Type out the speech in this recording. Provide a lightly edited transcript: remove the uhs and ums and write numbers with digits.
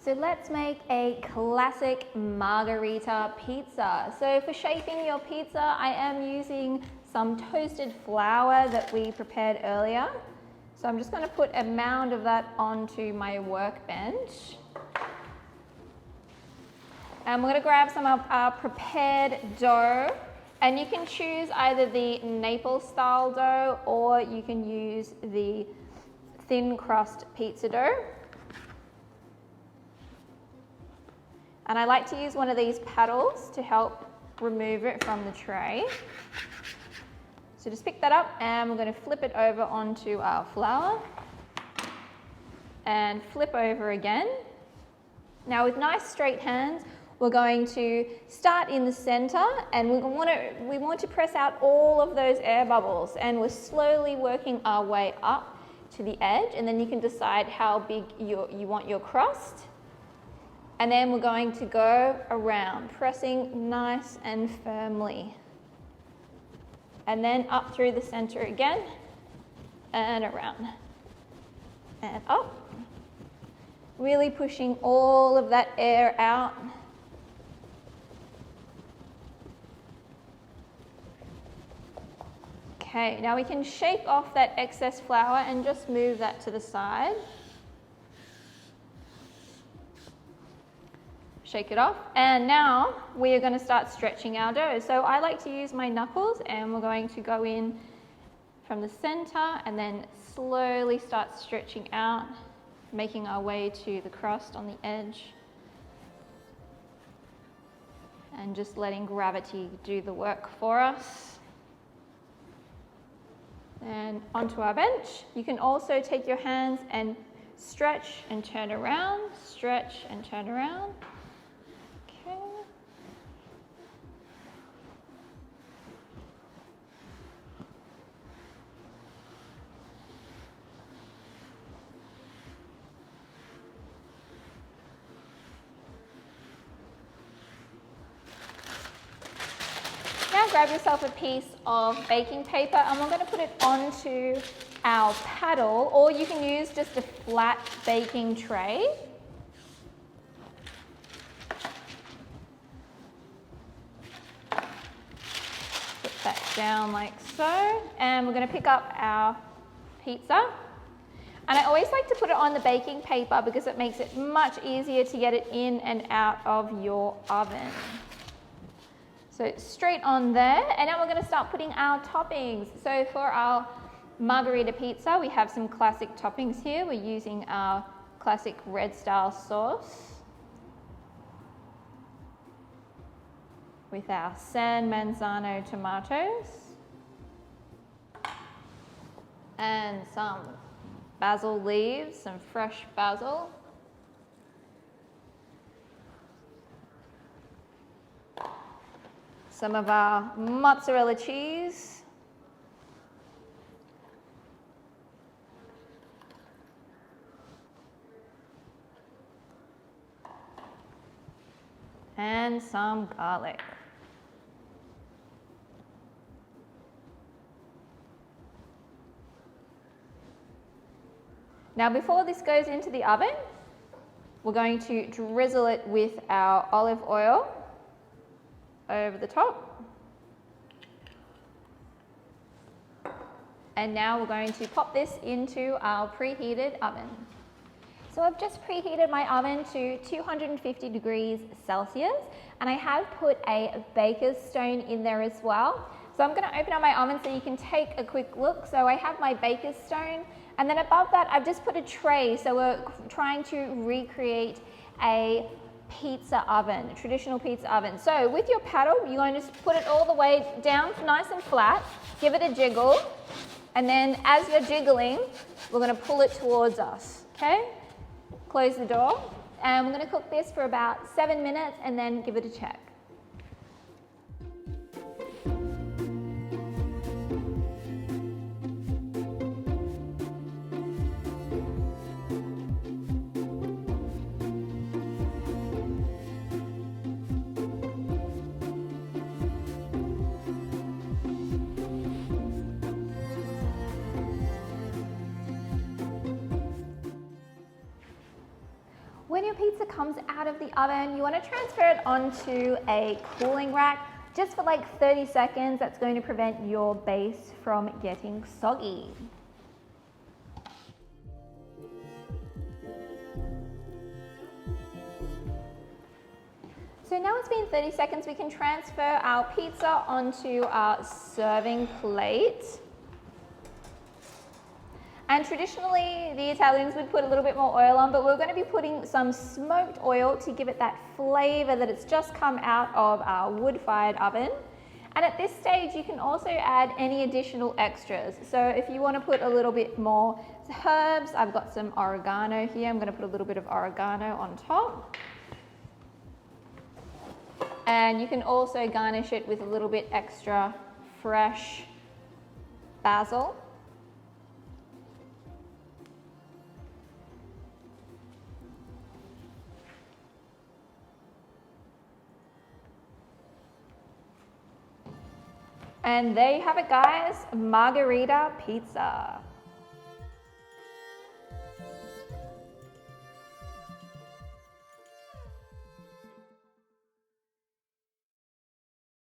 So let's make a classic margarita pizza. So for shaping your pizza, I am using some toasted flour that we prepared earlier. So I'm just going to put a mound of that onto my workbench. And we're going to grab some of our prepared dough. And you can choose either the Naples style dough or you can use the thin crust pizza dough. And I like to use one of these paddles to help remove it from the tray. So just pick that up and we're going to flip it over onto our flour and flip over again. Now with nice straight hands, we're going to start in the center and we want to press out all of those air bubbles, and we're slowly working our way up to the edge, and then you can decide how big you want your crust. And then we're going to go around, pressing nice and firmly. And then up through the center again, and around, and up. Really pushing all of that air out. Okay, now we can shake off that excess flour and just move that to the side. Shake it off, and now we are going to start stretching our dough. So I like to use my knuckles, and we're going to go in from the center and then slowly start stretching out, making our way to the crust on the edge, and just letting gravity do the work for us. And onto our bench. You can also take your hands and stretch and turn around, stretch and turn around. Now grab yourself a piece of baking paper and we're going to put it onto our paddle, or you can use just a flat baking tray. Put that down like so, and we're going to pick up our pizza. And I always like to put it on the baking paper because it makes it much easier to get it in and out of your oven. So straight on there, and now we're going to start putting our toppings. So for our margarita pizza, we have some classic toppings here. We're using our classic red style sauce with our San Manzano tomatoes and some basil leaves, some fresh basil. Some of our mozzarella cheese. And some garlic. Now before this goes into the oven, we're going to drizzle it with our olive oil over the top. And now we're going to pop this into our preheated oven. So I've just preheated my oven to 250 degrees Celsius, and I have put a baker's stone in there as well. So I'm going to open up my oven so you can take a quick look. So I have my baker's stone, and then above that I've just put a tray. So we're trying to recreate a pizza oven, a traditional pizza oven. So with your paddle, you're going to put it all the way down nice and flat, give it a jiggle, and then as you're jiggling, we're going to pull it towards us, okay? Close the door, and we're going to cook this for about 7 minutes and then give it a check. When your pizza comes out of the oven, you want to transfer it onto a cooling rack just for like 30 seconds. That's going to prevent your base from getting soggy. So now it's been 30 seconds, we can transfer our pizza onto our serving plate. And traditionally, the Italians would put a little bit more oil on, but we're going to be putting some smoked oil to give it that flavor that it's just come out of our wood-fired oven. And at this stage, you can also add any additional extras. So if you want to put a little bit more herbs, I've got some oregano here. I'm going to put a little bit of oregano on top. And you can also garnish it with a little bit extra fresh basil. And there you have it, guys, margarita pizza.